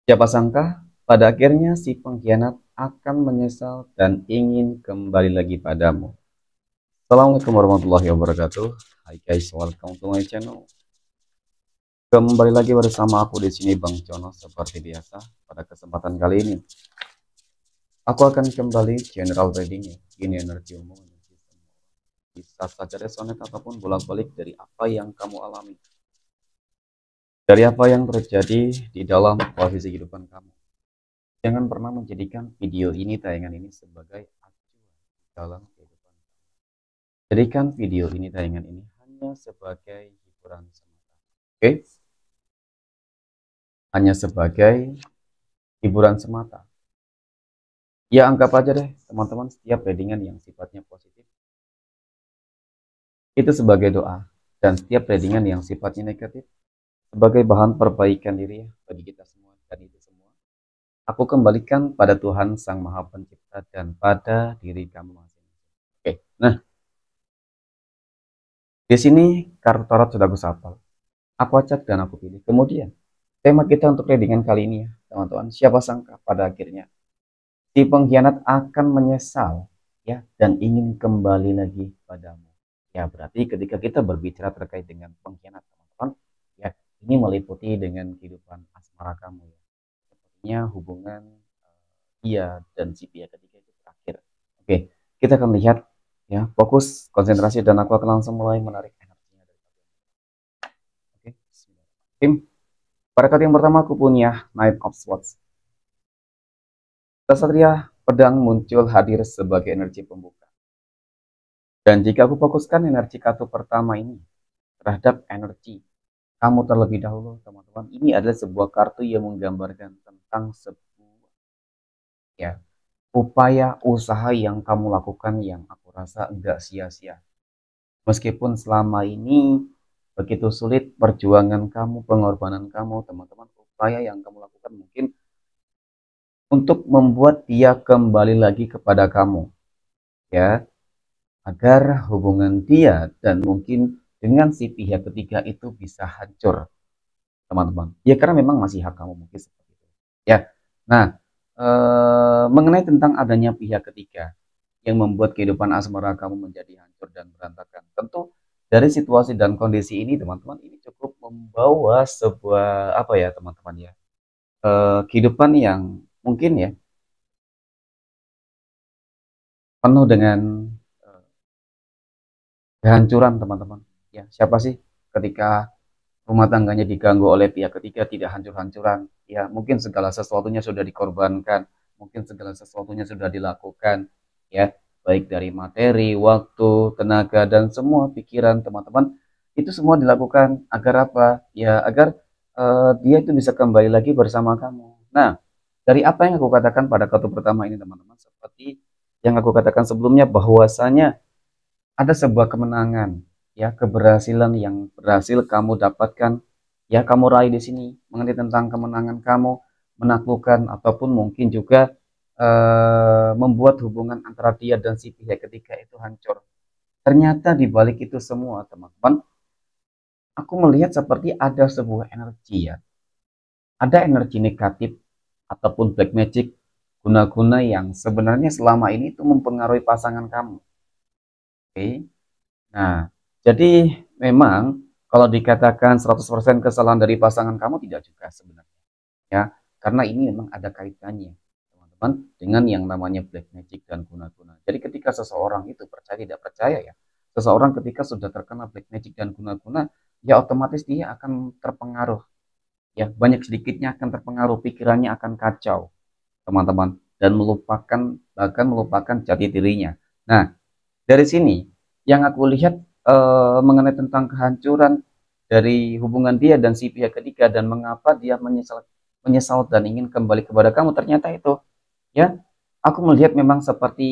Siapa sangka pada akhirnya si pengkhianat akan menyesal dan ingin kembali lagi padamu. Assalamualaikum warahmatullahi wabarakatuh. Hai guys, welcome to my channel. Kembali lagi bersama aku di sini Bang Cono seperti biasa. Pada kesempatan kali ini, aku akan kembali general trading ya. Ini energi umum, energi semua. Bisa saja resonate ataupun bolak-balik dari apa yang kamu alami, dari apa yang terjadi di dalam posisi kehidupan kamu. Jangan pernah menjadikan video ini, tayangan ini sebagai acuan dalam kehidupan. Jadikan video ini, tayangan ini hanya sebagai hiburan semata. Oke? Hanya sebagai hiburan semata. Ya anggap aja deh teman-teman setiap readingan yang sifatnya positif itu sebagai doa. Dan setiap readingan yang sifatnya negatif sebagai bahan perbaikan diri ya bagi kita semua. Dan itu semua aku kembalikan pada Tuhan Sang Maha Pencipta dan pada diri kamu masing-masing. Oke, nah di sini kartu tarot sudah aku hafal. Aku acak dan aku pilih. Kemudian, tema kita untuk readingan kali ini ya, teman-teman. Siapa sangka pada akhirnya si pengkhianat akan menyesal ya dan ingin kembali lagi padamu. Ya, berarti ketika kita berbicara terkait dengan pengkhianat, teman-teman, ya, ini meliputi dengan kehidupan asmara kamu ya. Sepertinya hubungan dia dan si pihak ketiga itu terakhir. Oke, kita akan lihat ya, fokus, konsentrasi dan aku akan langsung mulai menarik energinya dari kalian. Oke, tim. Pada kartu yang pertama aku punya Knight of Swords. Kesatria pedang muncul hadir sebagai energi pembuka. Dan jika aku fokuskan energi kartu pertama ini terhadap energi kamu terlebih dahulu, teman-teman, ini adalah sebuah kartu yang menggambarkan tentang sebuah ya upaya usaha yang kamu lakukan yang aku rasa enggak sia-sia. Meskipun selama ini begitu sulit perjuangan kamu, pengorbanan kamu, teman-teman, upaya yang kamu lakukan mungkin untuk membuat dia kembali lagi kepada kamu, ya, agar hubungan dia dan mungkin dengan si pihak ketiga itu bisa hancur, teman-teman. Ya karena memang masih hak kamu mungkin seperti itu. Ya. Nah, mengenai tentang adanya pihak ketiga yang membuat kehidupan asmara kamu menjadi hancur dan berantakan. Tentu dari situasi dan kondisi ini, teman-teman, ini cukup membawa sebuah apa ya, teman-teman ya, kehidupan yang mungkin ya penuh dengan eh, kehancuran, teman-teman. Ya, siapa sih ketika rumah tangganya diganggu oleh pihak ketiga tidak hancur-hancuran? Ya, mungkin segala sesuatunya sudah dikorbankan, mungkin segala sesuatunya sudah dilakukan, ya, baik dari materi, waktu, tenaga, dan semua pikiran, teman-teman. Itu semua dilakukan agar apa? Ya, agar dia itu bisa kembali lagi bersama kamu. Nah, dari apa yang aku katakan pada kartu pertama ini, teman-teman, seperti yang aku katakan sebelumnya bahwasanya ada sebuah kemenangan, ya, keberhasilan yang berhasil kamu dapatkan, ya, kamu raih di sini mengenai tentang kemenangan kamu menaklukkan ataupun mungkin juga membuat hubungan antara dia dan si pihak ketiga itu hancur. Ternyata di balik itu semua, teman-teman, aku melihat seperti ada sebuah energi ya. Ada energi negatif ataupun black magic guna-guna yang sebenarnya selama ini itu mempengaruhi pasangan kamu. Oke. Nah, jadi memang kalau dikatakan 100% kesalahan dari pasangan kamu tidak juga sebenarnya. Ya, karena ini memang ada kaitannya, teman-teman, dengan yang namanya black magic dan guna-guna. Jadi ketika seseorang itu percaya tidak percaya ya, seseorang ketika sudah terkena black magic dan guna-guna, ya otomatis dia akan terpengaruh. Ya, banyak sedikitnya akan terpengaruh, pikirannya akan kacau, teman-teman, dan melupakan bahkan melupakan jati dirinya. Nah, dari sini yang aku lihat mengenai tentang kehancuran dari hubungan dia dan si pihak ketiga dan mengapa dia menyesal menyesal dan ingin kembali kepada kamu, ternyata itu ya aku melihat memang seperti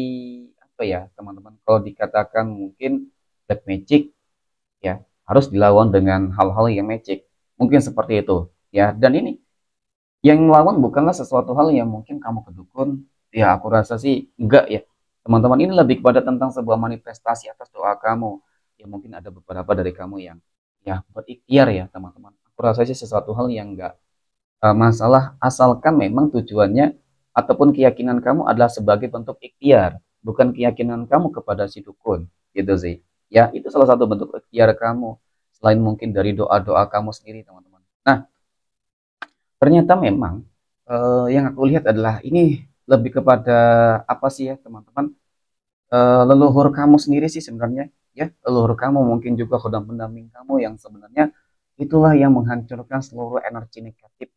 apa ya, teman-teman, kalau dikatakan mungkin black magic ya harus dilawan dengan hal-hal yang magic, mungkin seperti itu ya. Dan ini yang melawan bukanlah sesuatu hal yang mungkin kamu kedukun, ya aku rasa sih enggak ya. Teman-teman, ini lebih kepada tentang sebuah manifestasi atas doa kamu. Ya mungkin ada beberapa dari kamu yang ya berikhtiar ya, teman-teman. Aku rasa sih sesuatu hal yang enggak masalah asalkan memang tujuannya ataupun keyakinan kamu adalah sebagai bentuk ikhtiar, bukan keyakinan kamu kepada si dukun, gitu sih. Ya, itu salah satu bentuk ikhtiar kamu, selain mungkin dari doa-doa kamu sendiri, teman-teman. Nah, ternyata memang yang aku lihat adalah ini lebih kepada apa sih ya, teman-teman? Leluhur kamu sendiri sih sebenarnya, ya, leluhur kamu mungkin juga kodam pendamping kamu yang sebenarnya itulah yang menghancurkan seluruh energi negatif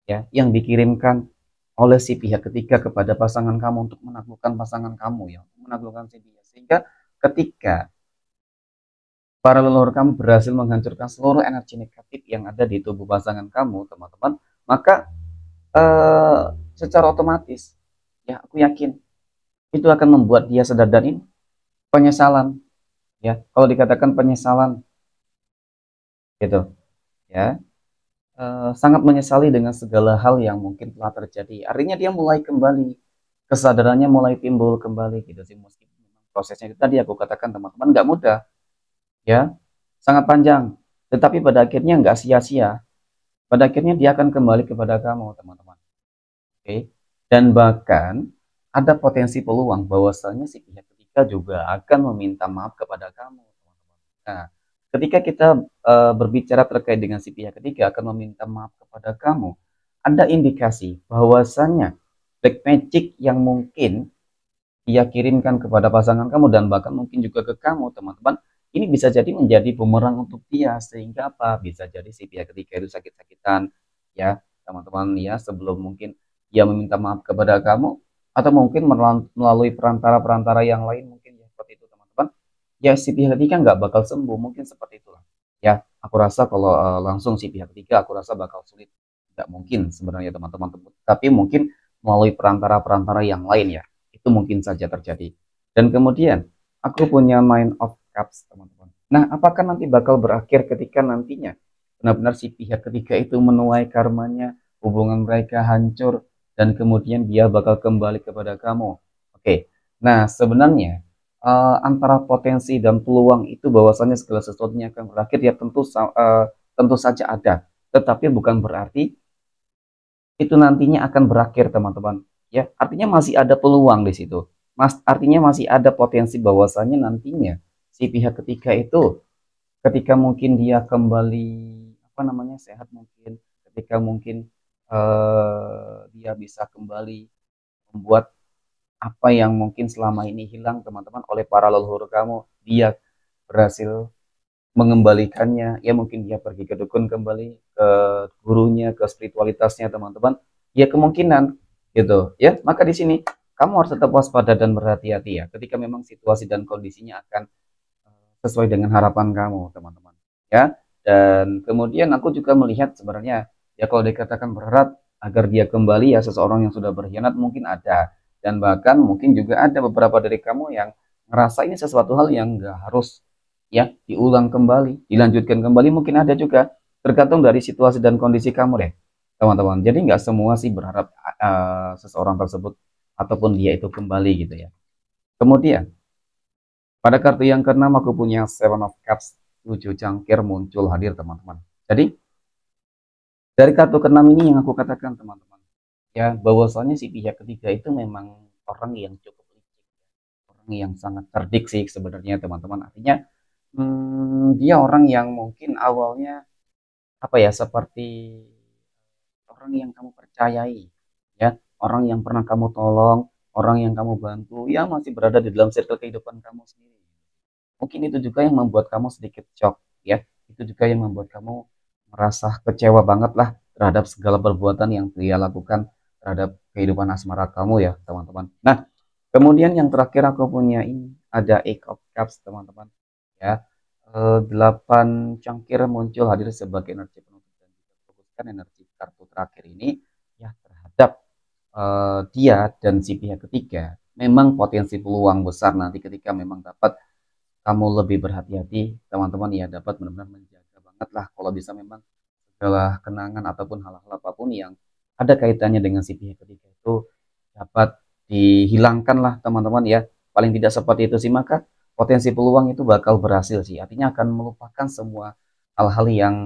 ya yang dikirimkan oleh si pihak ketiga kepada pasangan kamu untuk menaklukkan pasangan kamu ya, menaklukkan si dia. Sehingga ketika para leluhur kamu berhasil menghancurkan seluruh energi negatif yang ada di tubuh pasangan kamu, teman-teman, maka eh, secara otomatis ya aku yakin itu akan membuat dia sadar dan ini penyesalan ya. Kalau dikatakan penyesalan gitu ya, sangat menyesali dengan segala hal yang mungkin telah terjadi. Artinya dia mulai kembali, kesadarannya mulai timbul kembali gitu sih. Meskipun prosesnya itu tadi aku katakan teman-teman nggak mudah, ya, sangat panjang. Tetapi pada akhirnya nggak sia-sia. Pada akhirnya dia akan kembali kepada kamu, teman-teman. Oke. Dan bahkan ada potensi peluang bahwasanya si pihak ketiga juga akan meminta maaf kepada kamu, teman-teman. Nah, ketika kita berbicara terkait dengan si pihak ketiga akan meminta maaf kepada kamu, ada indikasi bahwasanya black magic yang mungkin dia kirimkan kepada pasangan kamu dan bahkan mungkin juga ke kamu, teman-teman, ini bisa jadi menjadi bumerang untuk dia sehingga apa? Bisa jadi si pihak ketiga itu sakit-sakitan ya, teman-teman ya, sebelum mungkin dia meminta maaf kepada kamu atau mungkin melalui perantara-perantara yang lain mungkin ya seperti itu, teman-teman. Ya si pihak ketiga nggak bakal sembuh, mungkin seperti itulah. Ya, aku rasa kalau langsung si pihak ketiga aku rasa bakal sulit. Nggak mungkin sebenarnya teman-teman. Tapi mungkin melalui perantara-perantara yang lain ya itu mungkin saja terjadi. Dan kemudian aku punya Mind of Cups, teman-teman. Nah, apakah nanti bakal berakhir ketika nantinya benar-benar si pihak ketiga itu menuai karmanya, hubungan mereka hancur, dan kemudian dia bakal kembali kepada kamu? Oke, nah sebenarnya antara potensi dan peluang itu bahwasannya segala sesuatunya akan berakhir ya tentu saja ada. Tetapi bukan berarti itu nantinya akan berakhir, teman-teman. Ya, artinya masih ada peluang di situ. Artinya masih ada potensi bahwasannya nantinya si pihak ketiga itu ketika mungkin dia kembali apa namanya sehat mungkin, ketika mungkin dia bisa kembali membuat apa yang mungkin selama ini hilang, teman-teman, oleh para leluhur kamu, dia berhasil mengembalikannya. Ya mungkin dia pergi ke dukun kembali, ke gurunya, ke spiritualitasnya, teman-teman, ya kemungkinan gitu ya. Maka di sini kamu harus tetap waspada dan berhati-hati ya ketika memang situasi dan kondisinya akan sesuai dengan harapan kamu, teman-teman ya. Dan kemudian aku juga melihat sebenarnya ya kalau dikatakan berharap agar dia kembali ya seseorang yang sudah berkhianat mungkin ada, dan bahkan mungkin juga ada beberapa dari kamu yang ngerasa ini sesuatu hal yang nggak harus ya diulang kembali, dilanjutkan kembali, mungkin ada juga, tergantung dari situasi dan kondisi kamu deh, teman-teman. Jadi nggak semua sih berharap seseorang tersebut ataupun dia itu kembali gitu ya. Kemudian pada kartu yang keenam aku punya Seven of Cups, 7 cangkir muncul hadir, teman-teman. Jadi dari kartu keenam ini yang aku katakan, teman-teman, ya bahwasanya si pihak ketiga itu memang orang yang cukup licik, orang yang sangat cerdik sih sebenarnya, teman-teman. Artinya dia orang yang mungkin awalnya apa ya seperti orang yang kamu percayai ya, orang yang pernah kamu tolong, orang yang kamu bantu, ya masih berada di dalam circle kehidupan kamu sendiri. Mungkin itu juga yang membuat kamu sedikit shock ya, itu juga yang membuat kamu merasa kecewa banget lah terhadap segala perbuatan yang dia lakukan terhadap kehidupan asmara kamu ya, teman-teman. Nah, kemudian yang terakhir aku punya ini ada Eight of Cups, teman-teman ya. 8 cangkir muncul hadir sebagai energi penutup dan juga fokuskan energi kartu terakhir ini ya terhadap dia dan si pihak ketiga. Memang potensi peluang besar nanti ketika memang dapat kamu lebih berhati-hati, teman-teman ya, dapat benar-benar menjaga banget lah kalau bisa memang segala kenangan ataupun hal-hal apapun yang ada kaitannya dengan si pihak ketiga itu dapat dihilangkan lah, teman-teman ya. Paling tidak seperti itu sih, maka potensi peluang itu bakal berhasil sih. Artinya akan melupakan semua hal-hal yang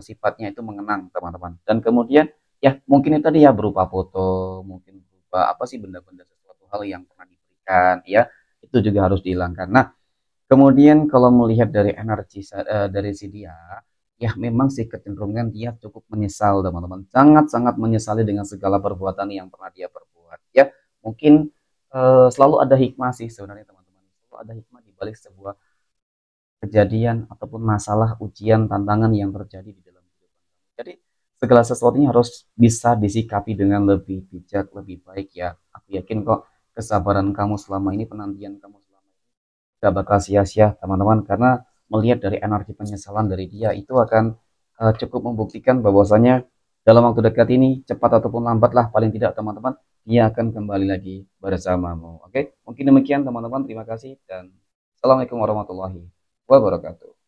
sifatnya itu mengenang, teman-teman. Dan kemudian Ya, mungkin itu tadi ya berupa foto, mungkin berupa apa sih benda-benda sesuatu hal yang pernah diberikan, ya itu juga harus dihilangkan. Nah, kemudian kalau melihat dari energi dari si dia, ya memang sih kecenderungan dia cukup menyesal teman-teman, sangat-sangat menyesali dengan segala perbuatan yang pernah dia perbuat. Ya, mungkin selalu ada hikmah sih sebenarnya teman-teman, selalu ada hikmah di balik sebuah kejadian ataupun masalah, ujian, tantangan yang terjadi di dalam kehidupan kamu. Jadi segala sesuatunya harus bisa disikapi dengan lebih bijak, lebih baik ya. Aku yakin kok kesabaran kamu selama ini, penantian kamu selama ini gak bakal sia-sia teman-teman, karena melihat dari energi penyesalan dari dia itu akan cukup membuktikan bahwasanya dalam waktu dekat ini cepat ataupun lambat lah paling tidak teman-teman dia akan kembali lagi bersamamu. Oke, mungkin demikian teman-teman, terima kasih dan assalamualaikum warahmatullahi wabarakatuh.